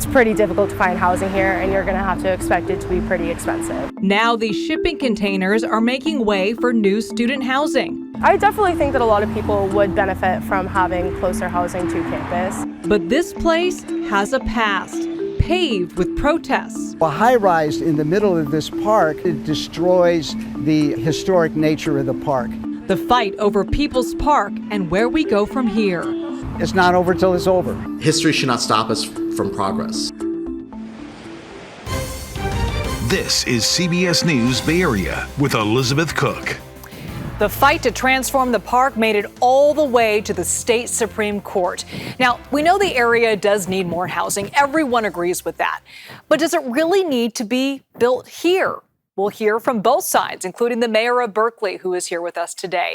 It's pretty difficult to find housing here, and you're going to have to expect it to be pretty expensive. Now these shipping containers are making way for new student housing. I definitely think that a lot of people would benefit from having closer housing to campus. But this place has a past, paved with protests. A high-rise in the middle of this park, it destroys the historic nature of the park. The fight over People's Park and where we go from here. It's not over till it's over. History should not stop us from progress. This is CBS News Bay Area with Elizabeth Cook. The fight to transform the park made it all the way to the state Supreme Court. Now, we know the area does need more housing. Everyone agrees with that. But does it really need to be built here? We'll hear from both sides, including the mayor of Berkeley, who is here with us today.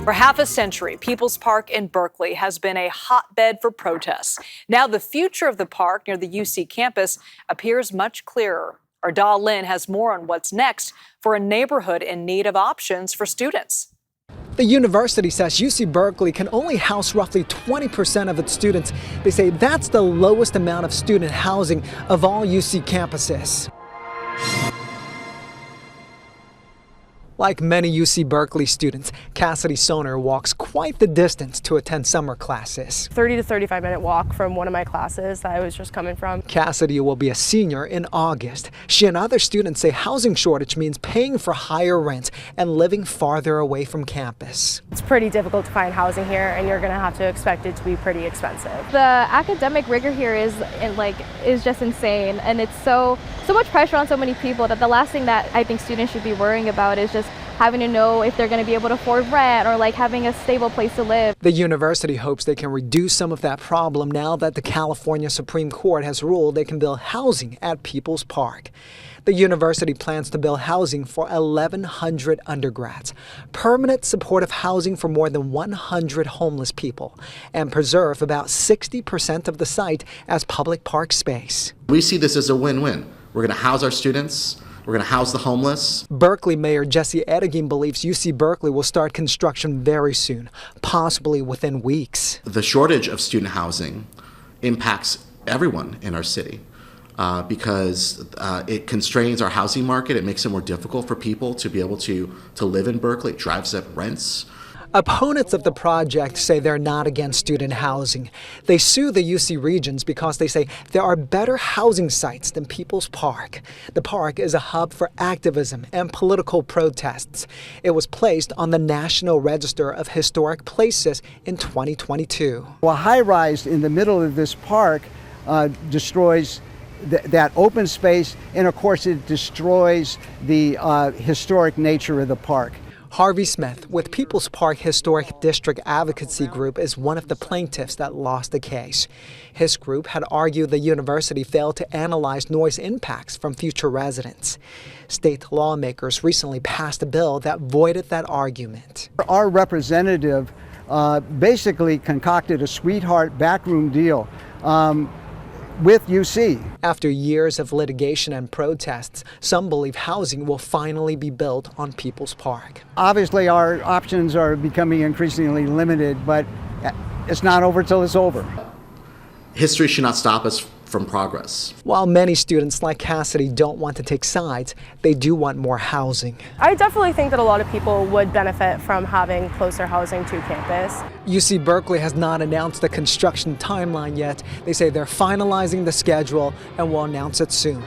For half a century, People's Park in Berkeley has been a hotbed for protests. Now the future of the park near the UC campus appears much clearer. Our Da Lin has more on what's next for a neighborhood in need of options for students. The university says UC Berkeley can only house roughly 20% of its students. They say that's the lowest amount of student housing of all UC campuses. Like many UC Berkeley students, Cassidy Soner walks quite the distance to attend summer classes. 30 to 35-minute walk from one of my classes that I was just coming from. Cassidy will be a senior in August. She and other students say housing shortage means paying for higher rent and living farther away from campus. It's pretty difficult to find housing here, and you're going to have to expect it to be pretty expensive. The academic rigor here is just insane, and it's so much pressure on so many people that the last thing that I think students should be worrying about is just having to know if they're going to be able to afford rent or having a stable place to live. The university hopes they can reduce some of that problem now that the California Supreme Court has ruled they can build housing at People's Park. The university plans to build housing for 1,100 undergrads, permanent supportive housing for more than 100 homeless people, and preserve about 60% of the site as public park space. We see this as a win-win. We're going to house our students. We're going to house the homeless. Berkeley Mayor Jesse Arreguin believes UC Berkeley will start construction very soon, possibly within weeks. The shortage of student housing impacts everyone in our city because it constrains our housing market. It makes it more difficult for people to be able to live in Berkeley. It drives up rents. Opponents of the project say they're not against student housing. They sue the UC Regents because they say there are better housing sites than People's Park. The park is a hub for activism and political protests. It was placed on the National Register of Historic Places in 2022. A high-rise in the middle of this park destroys that open space, and of course it destroys the historic nature of the park. Harvey Smith with People's Park Historic District Advocacy Group is one of the plaintiffs that lost the case. His group had argued the university failed to analyze noise impacts from future residents. State lawmakers recently passed a bill that voided that argument. Our representative basically concocted a sweetheart backroom deal with UC. After years of litigation and protests, some believe housing will finally be built on People's Park. Obviously, our options are becoming increasingly limited, but it's not over till it's over. History should not stop us from progress. While many students like Cassidy don't want to take sides, they do want more housing. I definitely think that a lot of people would benefit from having closer housing to campus. UC Berkeley has not announced the construction timeline yet. They say they're finalizing the schedule and will announce it soon.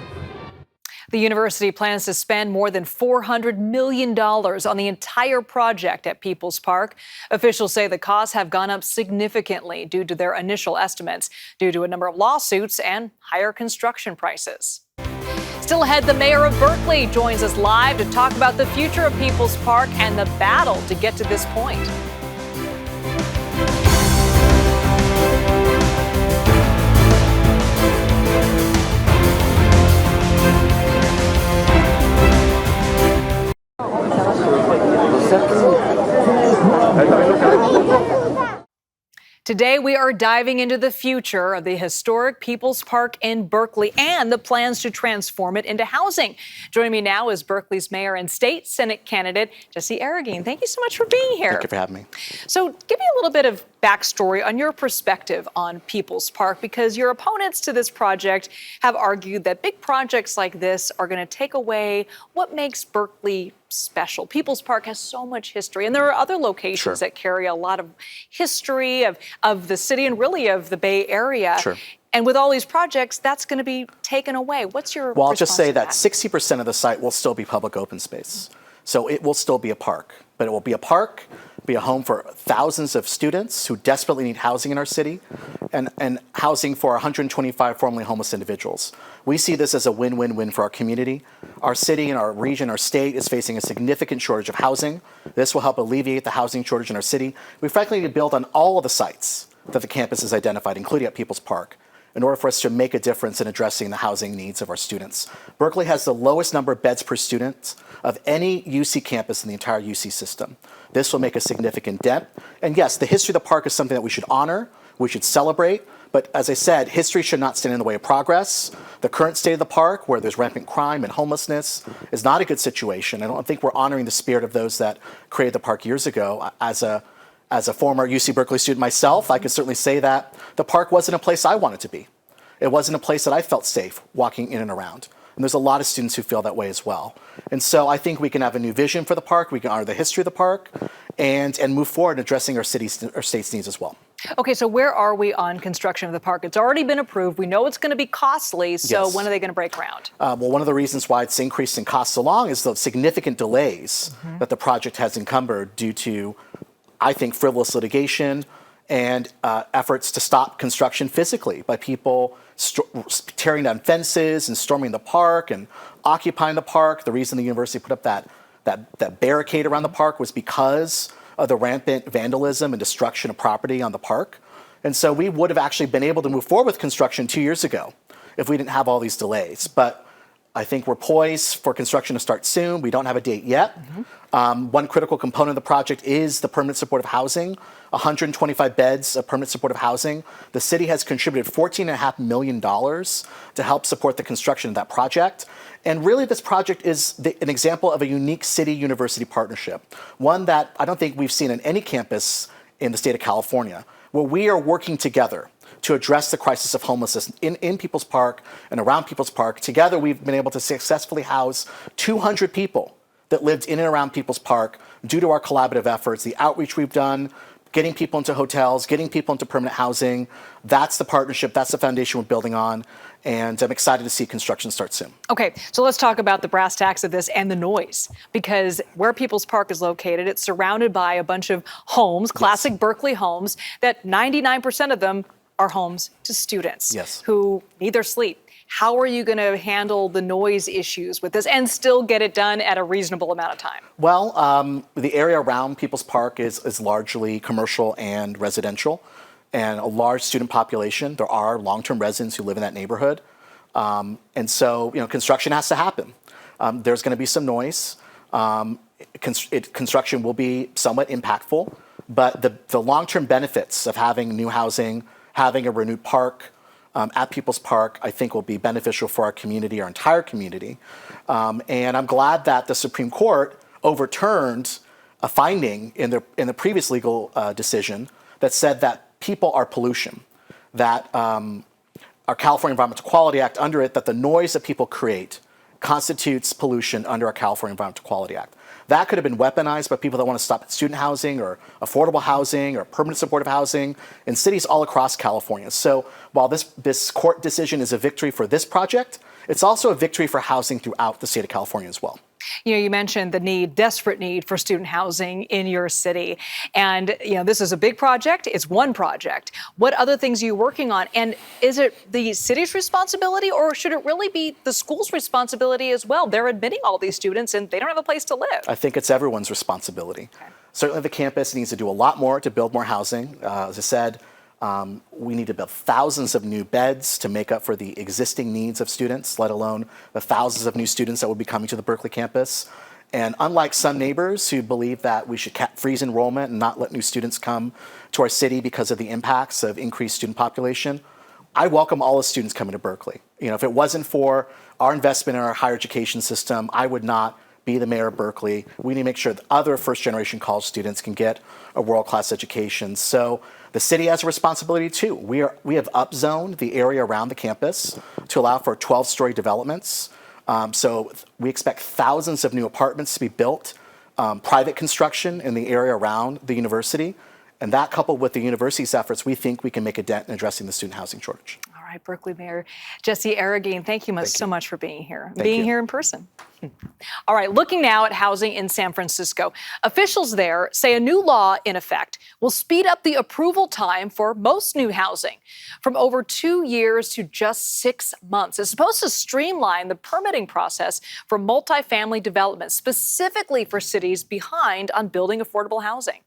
The university plans to spend more than $400 million on the entire project at People's Park. Officials say the costs have gone up significantly due to their initial estimates, due to a number of lawsuits and higher construction prices. Still ahead, the mayor of Berkeley joins us live to talk about the future of People's Park and the battle to get to this point. Today, we are diving into the future of the historic People's Park in Berkeley and the plans to transform it into housing. Joining me now is Berkeley's mayor and state Senate candidate, Jesse Arreguin. Thank you so much for being here. Thank you for having me. So give me a little bit of backstory on your perspective on People's Park, because your opponents to this project have argued that big projects like this are going to take away what makes Berkeley special. People's Park has so much history, and there are other locations that carry a lot of history of the city and really of the Bay Area. And with all these projects, that's going to be taken away. What's your Well, I'll just say to that 60% of the site will still be public open space. So it will still be a park, but it will be a park, be a home for thousands of students who desperately need housing in our city, and housing for 125 formerly homeless individuals. We see this as a win-win-win for our community. Our city and our region, our state is facing a significant shortage of housing. This will help alleviate the housing shortage in our city. We frankly need to build on all of the sites that the campus has identified, including at People's Park, in order for us to make a difference in addressing the housing needs of our students. Berkeley has the lowest number of beds per student of any UC campus in the entire UC system. This will make a significant dent. And yes, the history of the park is something that we should honor, we should celebrate, but as I said, history should not stand in the way of progress. The current state of the park, where there's rampant crime and homelessness, is not a good situation. I don't think we're honoring the spirit of those that created the park years ago. As a former UC Berkeley student myself, I can certainly say that the park wasn't a place I wanted to be. It wasn't a place that I felt safe walking in and around. And there's a lot of students who feel that way as well. And so I think we can have a new vision for the park, we can honor the history of the park, and move forward in addressing our state's needs as well. Okay, so where are we on construction of the park? It's already been approved. We know it's going to be costly, so when are they going to break ground? Well, one of the reasons why it's increased in cost so long is the significant delays that the project has encumbered due to, I think, frivolous litigation and efforts to stop construction physically by people tearing down fences and storming the park and occupying the park. The reason the university put up that barricade around the park was because of the rampant vandalism and destruction of property on the park. And so we would have actually been able to move forward with construction 2 years ago if we didn't have all these delays. But I think we're poised for construction to start soon. We don't have a date yet. One critical component of the project is the permanent supportive housing, 125 beds of permanent supportive housing. The city has contributed $14.5 million to help support the construction of that project. And really, this project is an example of a unique city-university partnership, one that I don't think we've seen in any campus in the state of California, where we are working together to address the crisis of homelessness in People's Park and around People's Park. Together, we've been able to successfully house 200 people that lived in and around People's Park due to our collaborative efforts, the outreach we've done, getting people into hotels, getting people into permanent housing. That's the partnership, that's the foundation we're building on, and I'm excited to see construction start soon. Okay, so let's talk about the brass tacks of this and the noise, because where People's Park is located, it's surrounded by a bunch of homes, classic Berkeley homes, that 99% of them are homes to students who need their sleep. How are you going to handle the noise issues with this and still get it done at a reasonable amount of time? Well, the area around People's Park is largely commercial and residential, and a large student population. There are long-term residents who live in that neighborhood. And so, construction has to happen. There's going to be some noise. Construction will be somewhat impactful, but the long-term benefits of having new housing, having a renewed park at People's Park, I think will be beneficial for our community, our entire community. And I'm glad that the Supreme Court overturned a finding in the previous legal decision that said that people are pollution, that our California Environmental Quality Act, under it, that the noise that people create constitutes pollution under our California Environmental Quality Act. That could have been weaponized by people that want to stop at student housing or affordable housing or permanent supportive housing in cities all across California. So while this court decision is a victory for this project, it's also a victory for housing throughout the state of California as well. You mentioned the desperate need for student housing in your city. And, this is a big project. It's one project. What other things are you working on? And is it the city's responsibility, or should it really be the school's responsibility as well? They're admitting all these students and they don't have a place to live. I think it's everyone's responsibility. Okay. Certainly the campus needs to do a lot more to build more housing. As I said, we need to build thousands of new beds to make up for the existing needs of students, let alone the thousands of new students that will be coming to the Berkeley campus. And unlike some neighbors who believe that we should freeze enrollment and not let new students come to our city because of the impacts of increased student population, I welcome all the students coming to Berkeley. If it wasn't for our investment in our higher education system, I would not be the mayor of Berkeley. We need to make sure that other first-generation college students can get a world-class education. So The city has a responsibility too. We have upzoned the area around the campus to allow for 12-story developments. So we expect thousands of new apartments to be built, private construction in the area around the university. And that, coupled with the university's efforts, we think we can make a dent in addressing the student housing shortage. All right, Berkeley Mayor Jesse Arreguin, thank you so much for being here, here in person. All right, looking now at housing in San Francisco. Officials there say a new law in effect will speed up the approval time for most new housing from over 2 years to just 6 months. It's supposed to streamline the permitting process for multifamily development, specifically for cities behind on building affordable housing.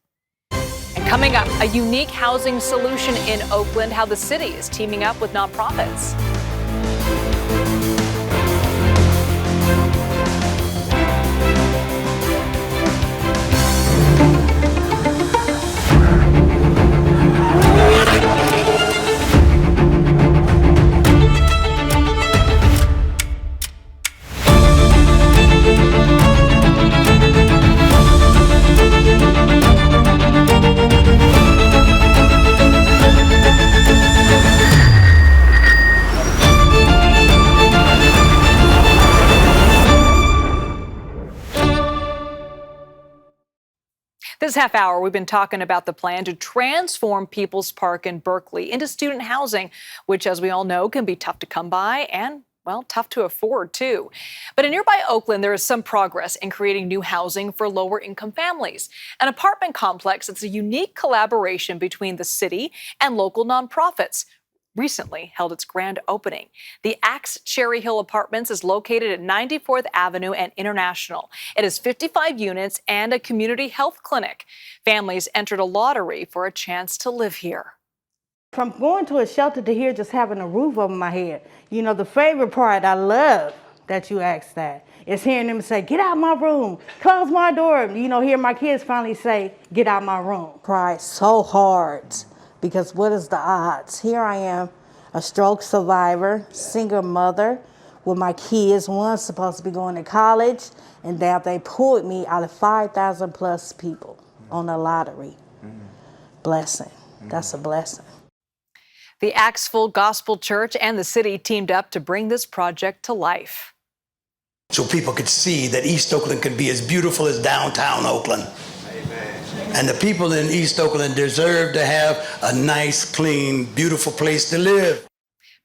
And coming up, a unique housing solution in Oakland, how the city is teaming up with nonprofits. This half hour, we've been talking about the plan to transform People's Park in Berkeley into student housing, which, as we all know, can be tough to come by and, well, tough to afford, too. But in nearby Oakland, there is some progress in creating new housing for lower-income families. An apartment complex that's a unique collaboration between the city and local nonprofits recently held its grand opening. The Axe Cherry Hill Apartments is located at 94th Avenue and International. It has 55 units and a community health clinic. Families entered a lottery for a chance to live here. From going to a shelter to here just having a roof over my head, you know, the favorite part I love that you asked that is hearing them say, get out my room, close my door. You know, hear my kids finally say, get out my room. Cried so hard. Because what is the odds? Here I am, a stroke survivor, single mother with my kids. One's supposed to be going to college, and now they pulled me out of 5,000 plus people on a lottery. Blessing. That's a blessing. The Axeville Gospel Church and the city teamed up to bring this project to life. So people could see that East Oakland could be as beautiful as downtown Oakland. And the people in East Oakland deserve to have a nice, clean, beautiful place to live.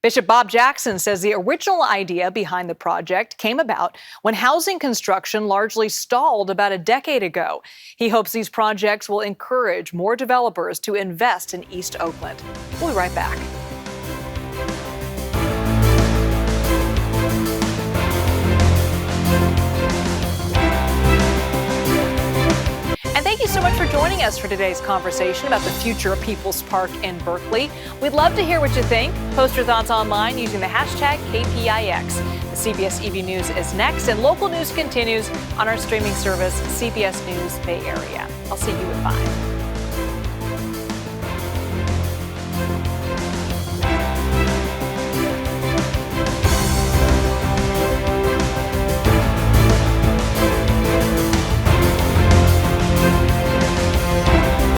Bishop Bob Jackson says the original idea behind the project came about when housing construction largely stalled about a decade ago. He hopes these projects will encourage more developers to invest in East Oakland. We'll be right back. Thank you so much for joining us for today's conversation about the future of People's Park in Berkeley. We'd love to hear what you think. Post your thoughts online using the hashtag KPIX. The CBS EV News is next, and local news continues on our streaming service, CBS News Bay Area. I'll see you at 5.